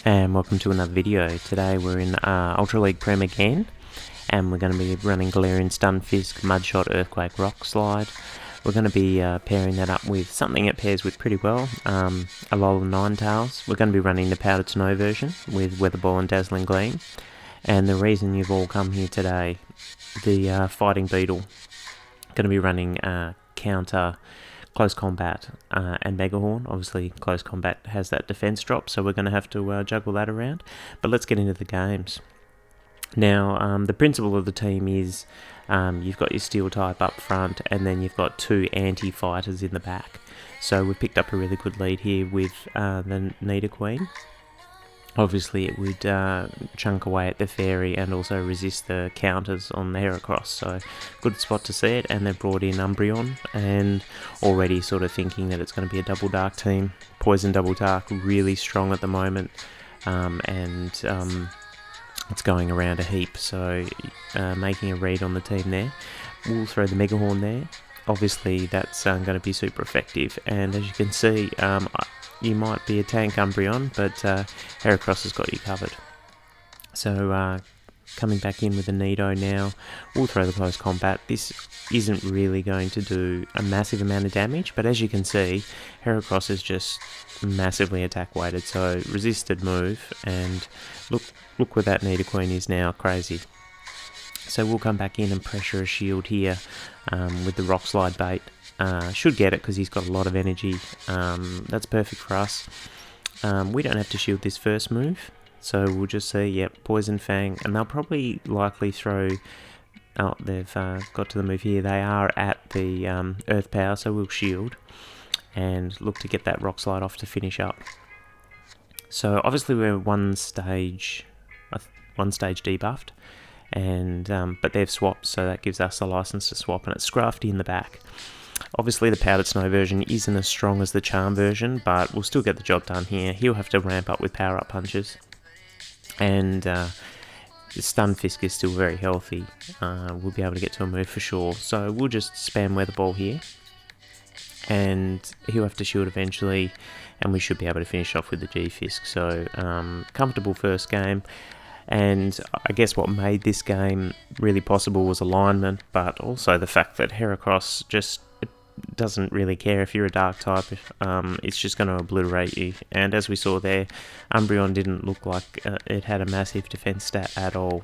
And welcome to another video. Today we're in Ultra League Prem again, and we're going to be running Galarian Stunfisk, Mudshot, Earthquake, Rock Slide. We're going to be pairing that up with something it pairs with pretty well, Alolan Ninetales. We're going to be running the Powdered Snow version with Weather Ball and Dazzling Gleam. And the reason you've all come here today, the Fighting Beetle, going to be running counter Close Combat and Megahorn. Obviously Close Combat has that defense drop, so we're going to have to juggle that around. But let's get into the games. Now, the principle of the team is you've got your Steel type up front, and then you've got two anti-fighters in the back. So we've picked up a really good lead here with the Nidoqueen. Obviously it would chunk away at the Fairy and also resist the counters on the Heracross, so good spot to see it. And they've brought in Umbreon, and already sort of thinking that it's going to be a double dark team. Poison double dark really strong at the moment, and it's going around a heap, so making a read on the team there. We'll throw the Megahorn there. Obviously that's going to be super effective, and as you can see, you might be a tank Umbreon, but Heracross has got you covered. So coming back in with the Nido now, we'll throw the Close Combat. This isn't really going to do a massive amount of damage, but as you can see, Heracross is just massively attack weighted, so resisted move, and look where that Nidoqueen is now, crazy. So we'll come back in and pressure a shield here with the Rock Slide bait. Should get it because he's got a lot of energy. That's perfect for us. We don't have to shield this first move, so we'll just say, yep, Poison Fang, and they'll probably likely throw... Oh, they've got to the move here. They are at the Earth Power, so we'll shield and look to get that Rock Slide off to finish up. So obviously we're one stage debuffed, and but they've swapped, so that gives us a license to swap, and it's Scrafty in the back. Obviously the Powdered Snow version isn't as strong as the Charm version, but we'll still get the job done here. He'll have to ramp up with power up punches, and Stunfisk is still very healthy. We'll be able to get to a move for sure, so we'll just spam Weather Ball here, and he'll have to shield eventually, and we should be able to finish off with the G-Fisk. So comfortable first game. And I guess what made this game really possible was alignment, but also the fact that Heracross just doesn't really care if you're a dark type. It's just going to obliterate you. And as we saw there, Umbreon didn't look like it had a massive defense stat at all.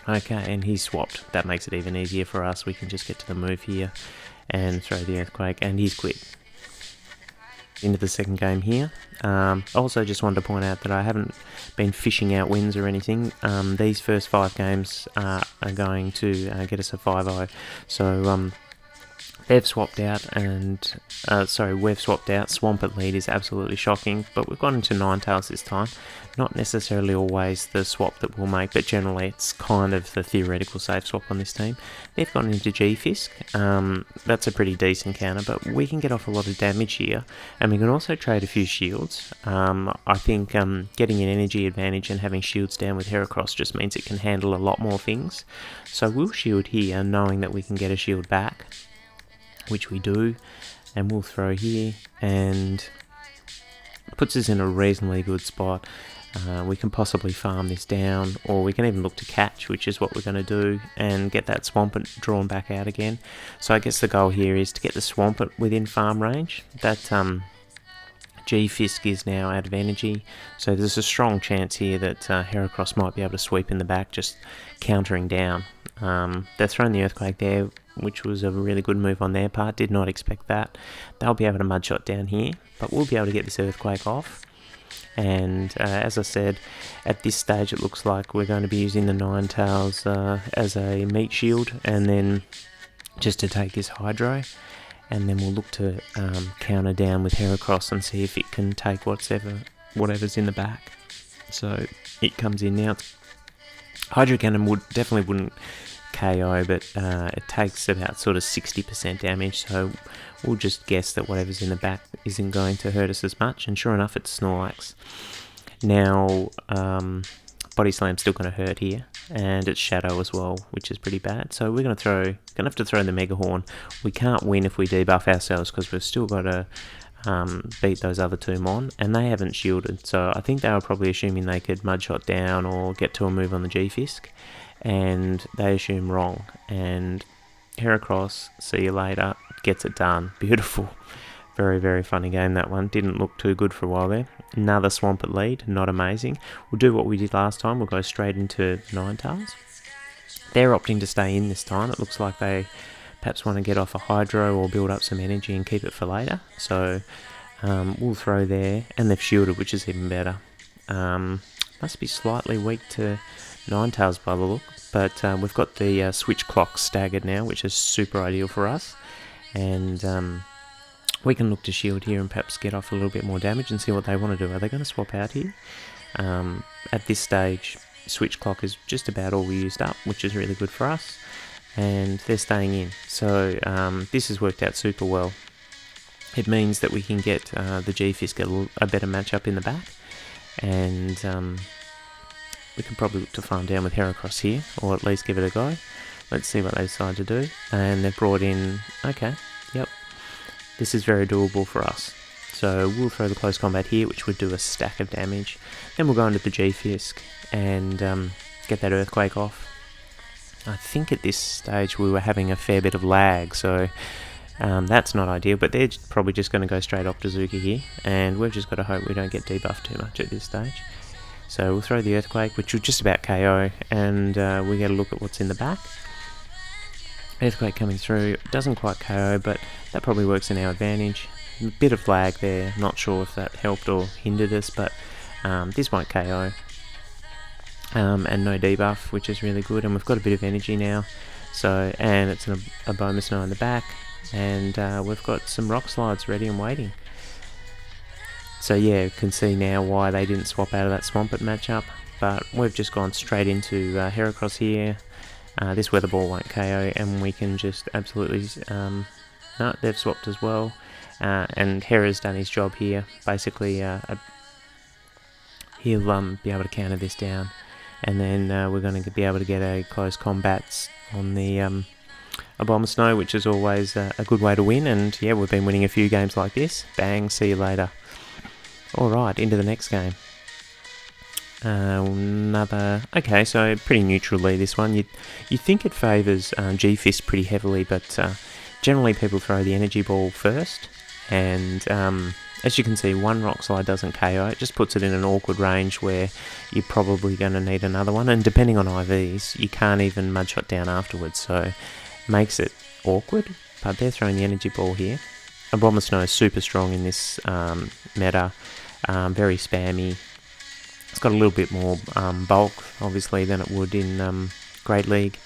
Okay, and he's swapped. That makes it even easier for us. We can just get to the move here and throw the Earthquake, and he's quit. Into the second game here. Also just wanted to point out that I haven't been fishing out wins or anything. These first 5 games are going to get us a 5-0. So they've swapped out, and we've swapped out. Swampert lead is absolutely shocking, but we've gone into Ninetales this time. Not necessarily always the swap that we'll make, but generally it's kind of the theoretical safe swap on this team. They've gone into G-Fisk. That's a pretty decent counter, but we can get off a lot of damage here, and we can also trade a few shields. I think getting an energy advantage and having shields down with Heracross just means it can handle a lot more things. So we'll shield here, knowing that we can get a shield back, which we do, and we'll throw here, and puts us in a reasonably good spot. We can possibly farm this down, or we can even look to catch, which is what we're going to do, and get that Swampert drawn back out again. So I guess the goal here is to get the Swampert within farm range. That G-Fisk is now out of energy, so there's a strong chance here that Heracross might be able to sweep in the back, just countering down. They're throwing the Earthquake there, which was a really good move on their part. Did not expect that. They'll be able to Mudshot down here, but we'll be able to get this Earthquake off. And as I said, at this stage it looks like we're going to be using the Ninetales as a meat shield, and then just to take this Hydro, and then we'll look to counter down with Heracross and see if it can take whatever's in the back. So it comes in now. Hydro Cannon definitely wouldn't KO, but it takes about sort of 60% damage, so we'll just guess that whatever's in the back isn't going to hurt us as much, and sure enough it's Snorlax. Now Body Slam's still going to hurt here, and it's Shadow as well, which is pretty bad, so we're going to have to throw the Megahorn. We can't win if we debuff ourselves because we've still got a beat those other two Mon, and they haven't shielded, so I think they were probably assuming they could mudshot down or get to a move on the G-Fisk, and they assume wrong, and Heracross, see you later, gets it done. Beautiful. Very, very funny game, that one. Didn't look too good for a while there. Another Swampert lead, not amazing. We'll do what we did last time, we'll go straight into Ninetales. They're opting to stay in this time. It looks like they perhaps want to get off a Hydro or build up some energy and keep it for later. So we'll throw there, and they've shielded, which is even better. Must be slightly weak to Ninetales by the look, but we've got the switch clock staggered now, which is super ideal for us. And we can look to shield here and perhaps get off a little bit more damage and see what they want to do. Are they going to swap out here? At this stage, switch clock is just about all we used up, which is really good for us, and they're staying in. So this has worked out super well. It means that we can get the G-Fisk a better matchup in the back, and we can probably look to farm down with Heracross here, or at least give it a go. Let's see what they decide to do. And they've brought in, okay, yep, this is very doable for us. So we'll throw the close combat here, which would do a stack of damage. Then we'll go into the G-Fisk and get that Earthquake off. I think at this stage we were having a fair bit of lag, so that's not ideal, but they're probably just going to go straight Octazooka here, and we've just got to hope we don't get debuffed too much at this stage. So we'll throw the Earthquake, which will just about KO, and we get a look at what's in the back. Earthquake coming through, doesn't quite KO, but that probably works in our advantage. A bit of lag there, not sure if that helped or hindered us, but this won't KO. And no debuff, which is really good, and we've got a bit of energy now. So, and it's a Abomasnow in the back, and we've got some Rock Slides ready and waiting. So yeah, you can see now why they didn't swap out of that Swampert matchup, but we've just gone straight into Heracross here. This Weather Ball won't KO, and we can just absolutely... no, they've swapped as well, and Hera's done his job here. Basically, he'll be able to counter this down, and then we're going to be able to get a close combats on the Abomasnow, which is always a good way to win, and yeah, we've been winning a few games like this. Bang, see you later. Alright, into the next game. Okay, so pretty neutrally this one. You think it favours G-Fisk pretty heavily, but generally people throw the Energy Ball first, and as you can see, one Rock Slide doesn't KO. It just puts it in an awkward range where you're probably going to need another one, and depending on IVs, you can't even Mudshot down afterwards, so makes it awkward. But they're throwing the Energy Ball here. Abomasnow is super strong in this meta, very spammy. It's got a little bit more bulk, obviously, than it would in Great League.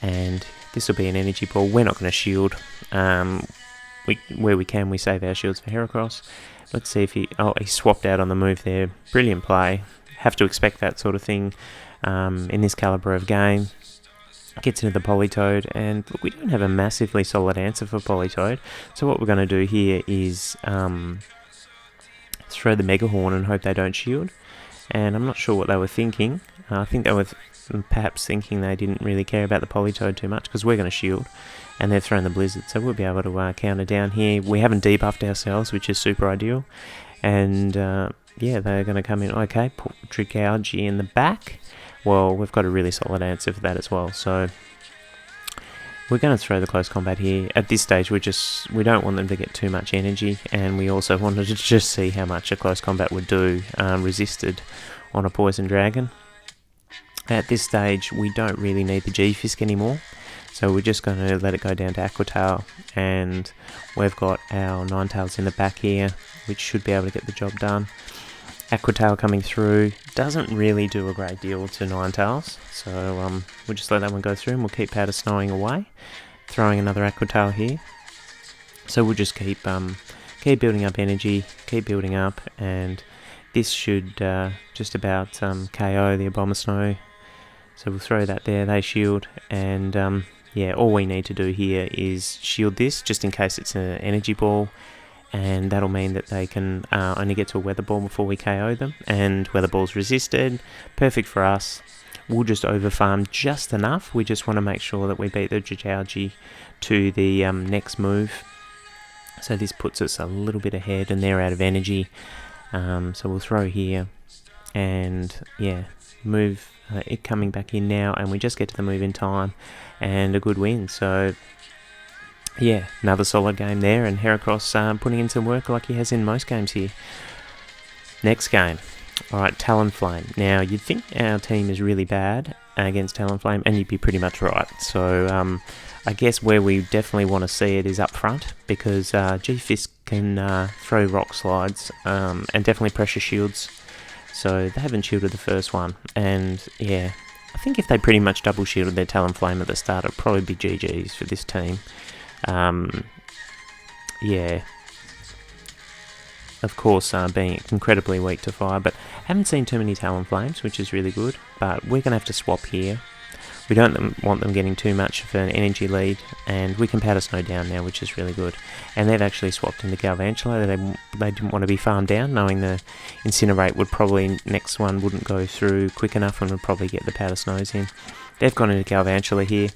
And this will be an Energy Ball. We're not going to shield. Where we can, we save our shields for Heracross. Let's see if he... Oh, he swapped out on the move there. Brilliant play. Have to expect that sort of thing in this calibre of game. Gets into the Politoed, and look, we don't have a massively solid answer for Politoed. So what we're going to do here is throw the Mega Horn and hope they don't shield. And I'm not sure what they were thinking. I think they were perhaps thinking they didn't really care about the Politoed too much, because we're going to shield, and they've thrown the Blizzard, so we'll be able to counter down here. We haven't debuffed ourselves, which is super ideal. And yeah, they're going to come in. Okay, put Trigalgy in the back. Well, we've got a really solid answer for that as well. So we're going to throw the close combat here. At this stage, we don't want them to get too much energy, and we also wanted to just see how much a close combat would do resisted on a Poison Dragon. At this stage, we don't really need the G-Fisk anymore, so we're just going to let it go down to Aqua Tail, and we've got our Ninetales in the back here, which should be able to get the job done. Aqua Tail coming through doesn't really do a great deal to Ninetales, so we'll just let that one go through, and we'll keep Powder Snowing away. Throwing another Aqua Tail here, so we'll just keep building up energy, keep building up, and this should just about KO the Abomasnow. So we'll throw that there. They shield, and yeah, all we need to do here is shield this just in case it's an Energy Ball. And that'll mean that they can only get to a Weather Ball before we KO them, and Weather Ball's resisted. Perfect for us. We'll just overfarm just enough. We just want to make sure that we beat the Trigalgy to the next move. So this puts us a little bit ahead, and they're out of energy. So we'll throw here, and yeah, move it coming back in now, and we just get to the move in time, and a good win. So yeah, another solid game there, and Heracross putting in some work like he has in most games here. Next game. Alright, Talonflame. Now, you'd think our team is really bad against Talonflame, and you'd be pretty much right. So, I guess where we definitely want to see it is up front, because G-Fisk can throw rock slides and definitely pressure shields. So, they haven't shielded the first one, and yeah, I think if they pretty much double shielded their Talonflame at the start, it'd probably be GG's for this team. Yeah. Of course, being incredibly weak to fire, but haven't seen too many Talonflames, which is really good, but we're going to have to swap here. We don't want them getting too much of an energy lead, and we can Powder Snow down now, which is really good. And they've actually swapped into Galvantula. They didn't want to be farmed down, knowing the Incinerate would probably, next one wouldn't go through quick enough and would probably get the Powder Snows in. They've gone into Galvantula here.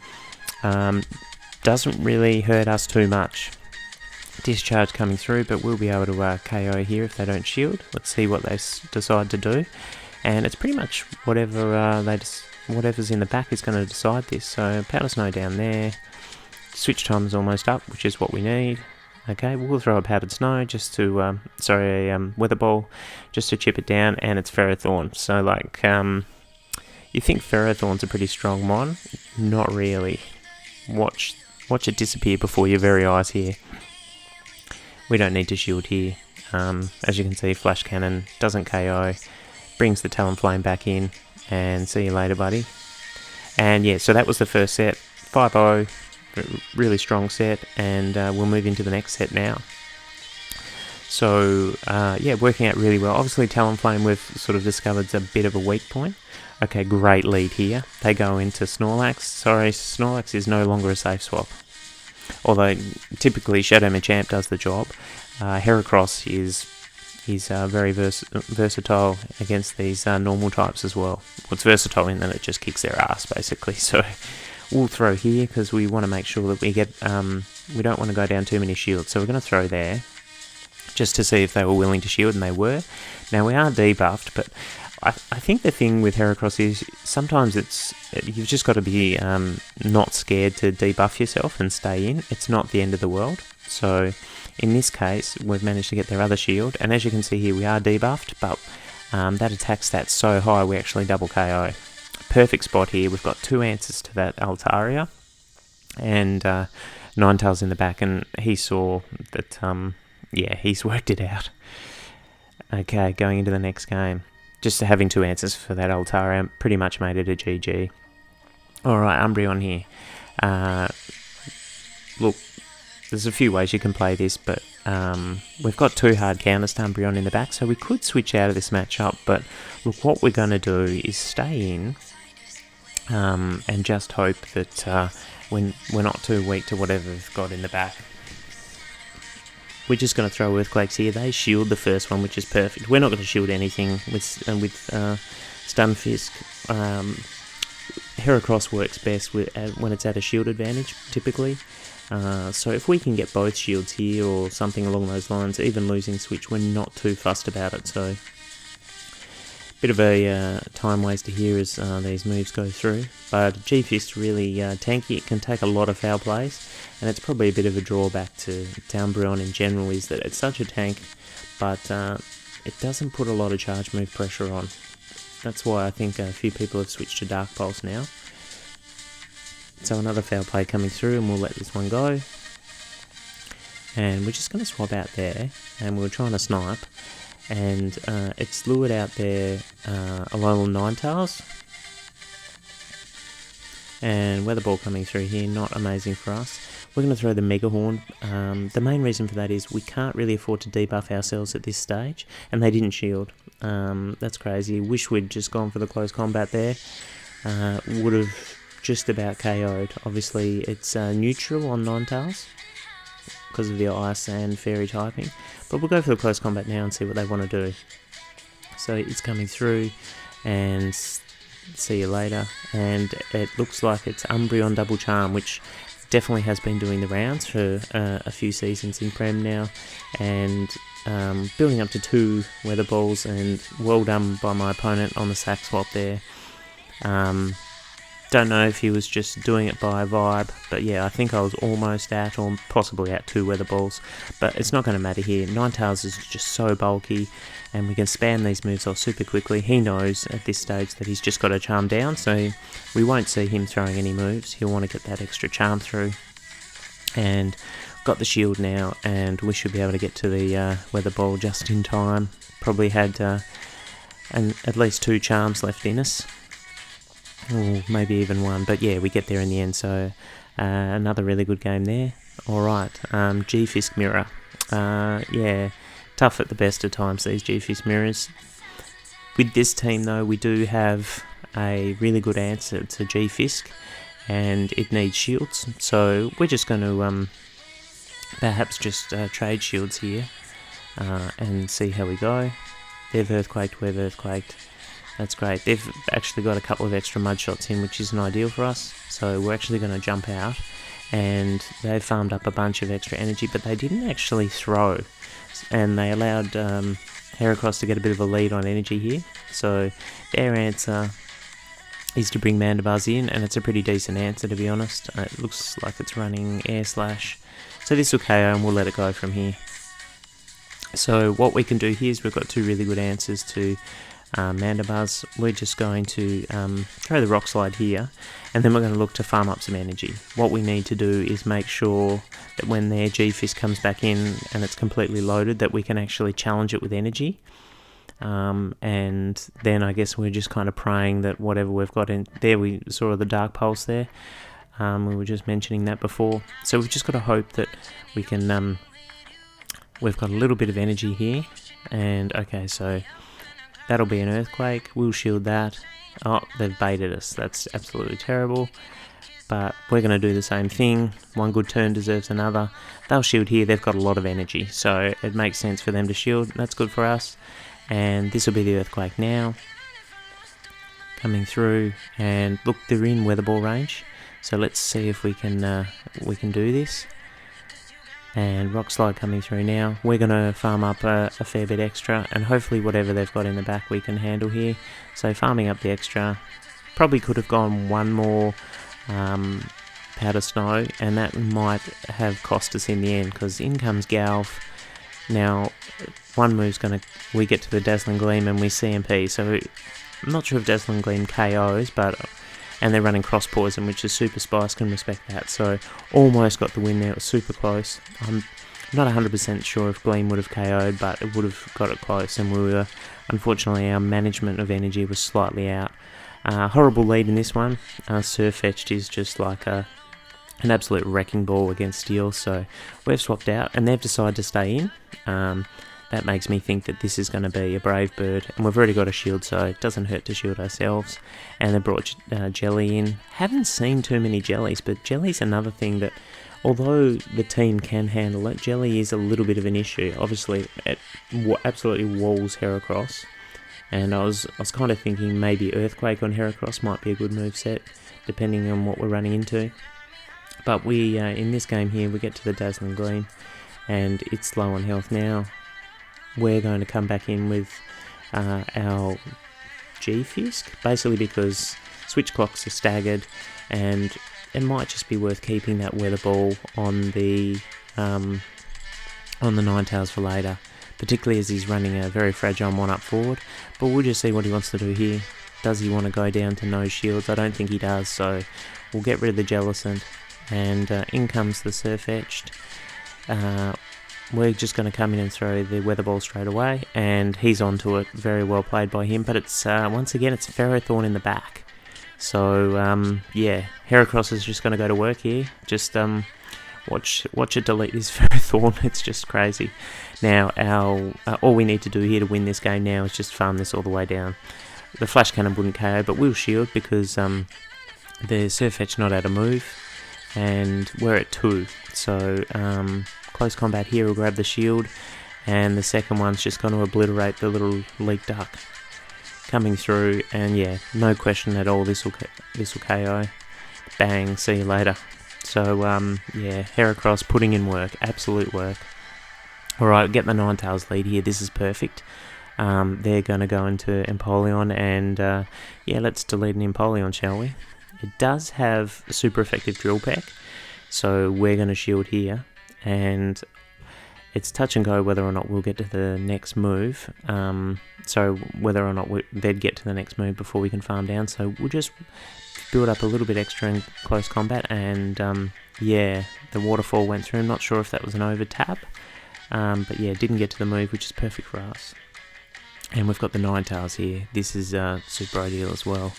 Doesn't really hurt us too much. Discharge coming through, but we'll be able to KO here if they don't shield. Let's see what they decide to do, and it's pretty much whatever whatever's in the back is going to decide this. So Powder Snow down there, switch time's almost up, which is what we need. Okay, we'll throw a Powdered Snow just to Weather Ball just to chip it down, and it's Ferrothorn. So like you think Ferrothorn's a pretty strong mon? Not really. Watch it disappear before your very eyes here. We don't need to shield here. As you can see, Flash Cannon doesn't KO, brings the Talonflame back in, and see you later, buddy. And yeah, so that was the first set. 5-0, really strong set, and we'll move into the next set now. So yeah, working out really well. Obviously, Talonflame we've sort of discovered a bit of a weak point. Okay, great lead here. They go into Snorlax. Sorry, Snorlax is no longer a safe swap. Although typically Shadow Machamp does the job, Heracross is very versatile against these normal types as well. It's versatile in that it just kicks their ass basically. So we'll throw here because we want to make sure that we get we don't want to go down too many shields. So we're going to throw there just to see if they were willing to shield, and they were. Now we are debuffed, but I think the thing with Heracross is sometimes you've just got to be not scared to debuff yourself and stay in. It's not the end of the world. So in this case, we've managed to get their other shield, and as you can see here, we are debuffed, but that attack stat's so high we actually double KO. Perfect spot here. We've got 2 answers to that Altaria, and Ninetales in the back, and he saw that, yeah, he's worked it out. Okay, going into the next game. Just having 2 answers for that Altaria pretty much made it a GG. Alright, Umbreon here. Look, there's a few ways you can play this, but we've got 2 hard counters to Umbreon in the back, so we could switch out of this matchup, but look, what we're going to do is stay in and just hope that we're not too weak to whatever we've got in the back. We're just going to throw Earthquakes here. They shield the first one, which is perfect. We're not going to shield anything with Stunfisk. Heracross works best when it's at a shield advantage, typically. So if we can get both shields here or something along those lines, even losing switch, we're not too fussed about it. So bit of a time waster here as these moves go through. But G-Fist really tanky. It can take a lot of foul plays, and it's probably a bit of a drawback to Umbreon in general, is that it's such a tank, but it doesn't put a lot of charge move pressure on. That's why I think a few people have switched to Dark Pulse now. So another foul play coming through, and we'll let this one go. And we're just going to swap out there, and we're trying to snipe. And it's lured out there a little Ninetales. And Weather Ball coming through here, not amazing for us. We're going to throw the Mega Horn. The main reason for that is we can't really afford to debuff ourselves at this stage, and they didn't shield. That's crazy. Wish we'd just gone for the close combat there. Would have just about KO'd. Obviously, it's neutral on Ninetales because of the Ice and Fairy typing, but we'll go for the close combat now and see what they want to do. So it's coming through, and see you later. And it looks like it's Umbreon Double Charm, which definitely has been doing the rounds for a few seasons in Prem now, and building up to 2 weather balls, and well done by my opponent on the sack swap there. Don't know if he was just doing it by vibe, but yeah, I think I was almost at, or possibly at 2 weather balls, but it's not going to matter here. Ninetales is just so bulky, and we can spam these moves off super quickly. He knows at this stage that he's just got to charm down, so we won't see him throwing any moves. He'll want to get that extra charm through, and got the shield now, and we should be able to get to the weather ball just in time. Probably had at least 2 charms left in us, or maybe even 1, but yeah, we get there in the end. So another really good game there. Alright, G-Fisk Mirror. Yeah, tough at the best of times, these G-Fisk Mirrors. With this team though, we do have a really good answer to G-Fisk, and it needs shields, so we're just going to perhaps just trade shields here and see how we go. They've earthquaked, we've earthquaked. That's great. They've actually got a couple of extra mud shots in, which isn't ideal for us, so we're actually going to jump out, and they've farmed up a bunch of extra energy, but they didn't actually throw, and they allowed Heracross to get a bit of a lead on energy here. So their answer is to bring Mandibuzz in, and it's a pretty decent answer, to be honest. It looks like it's running Air Slash, so this will KO and we'll let it go from here. So what we can do here is we've got 2 really good answers to Mandibuzz. We're just going to throw the Rock Slide here, and then we're going to look to farm up some energy. What we need to do is make sure that when their G-Fisk comes back in and it's completely loaded, that we can actually challenge it with energy. And then I guess we're just kind of praying that whatever we've got in there, we saw the Dark Pulse there. We were just mentioning that before. So we've just got to hope that we can, we've got a little bit of energy here, and okay, so that'll be an Earthquake. We'll shield that. Oh, they've baited us. That's absolutely terrible. But we're going to do the same thing. One good turn deserves another. They'll shield here. They've got a lot of energy, so it makes sense for them to shield. That's good for us. And this will be the Earthquake now. Coming through. And look, they're in Weather Ball range. So let's see if we can do this. And Rock Slide coming through now. We're going to farm up a fair bit extra, and hopefully whatever they've got in the back we can handle here. So farming up the extra. Probably could have gone 1 more Powder Snow, and that might have cost us in the end, because in comes Galv. Now, one move's we get to the Dazzling Gleam and we CMP, so I'm not sure if Dazzling Gleam KOs, and they're running Cross Poison, which is Super Spice, can respect that, so almost got the win there. It was super close. I'm not 100% sure if Gleam would have KO'd, but it would have got it close, and we were, unfortunately, our management of energy was slightly out. Horrible lead in this one. Surfetched is just like an absolute wrecking ball against Steel, so we've swapped out, and they've decided to stay in. That makes me think that this is going to be a Brave Bird, and we've already got a shield, so it doesn't hurt to shield ourselves. And they brought Jelly in. Haven't seen too many Jellies, but Jelly's another thing that, although the team can handle it, Jelly is a little bit of an issue. Obviously, it absolutely walls Heracross, and I was kind of thinking maybe Earthquake on Heracross might be a good moveset, depending on what we're running into. But we, in this game here, we get to the Dazzling Gleam, and it's low on health now. We're going to come back in with our G-Fisk, basically because switch clocks are staggered, and it might just be worth keeping that Weather Ball on the Ninetales for later, particularly as he's running a very fragile one up forward. But we'll just see what he wants to do here. Does he want to go down to no shields? I don't think he does, so we'll get rid of the Jellicent, and in comes the Surfetched. We're just going to come in and throw the Weather Ball straight away, and he's onto it. Very well played by him, but it's once again it's Ferrothorn in the back. So yeah, Heracross is just going to go to work here. Just watch it delete this Ferrothorn. It's just crazy. Now all we need to do here to win this game now is just farm this all the way down. The Flash Cannon wouldn't KO, but we'll shield because the Surfetch not out of move, and we're at 2. So close combat here, we'll grab the shield, and the second one's just going to obliterate the little Leak Duck coming through, and yeah, no question at all, this will KO. Bang, see you later. So, yeah, Heracross putting in work, absolute work. Alright, get the Ninetales lead here, this is perfect. They're going to go into Empoleon, and yeah, let's delete an Empoleon, shall we? It does have a super effective Drill Peck, so we're going to shield here, and it's touch and go whether or not we'll get to the next move. So whether or not they'd get to the next move before we can farm down, so we'll just build up a little bit extra in close combat, and yeah, the waterfall went through. I'm not sure if that was an over tap, but yeah, didn't get to the move, which is perfect for us. And we've got the Ninetales here. This is super ideal as well.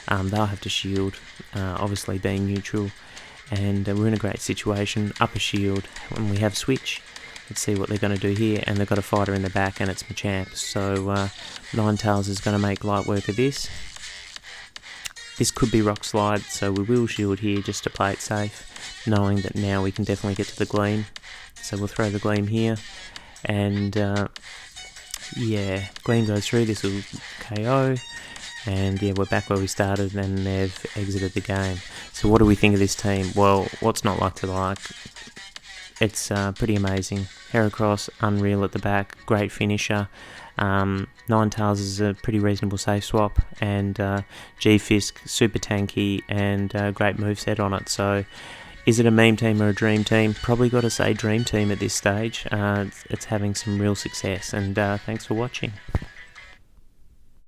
They'll have to shield, obviously being neutral, and we're in a great situation. Up a shield, and we have switch. Let's see what they're going to do here, and they've got a fighter in the back, and it's Machamp. So Ninetales is going to make light work of this. This could be Rock Slide, so we will shield here just to play it safe, knowing that now we can definitely get to the Gleam. So we'll throw the Gleam here, and yeah, Gleam goes through, this will KO, and yeah, we're back where we started, and they've exited the game. So what do we think of this team? Well, what's not like to like? It's pretty amazing. Heracross, unreal at the back, great finisher. Ninetales is a pretty reasonable safe swap, and G-Fisk, super tanky, and great moveset on it. So is it a meme team or a dream team? Probably got to say dream team at this stage. It's having some real success, and thanks for watching.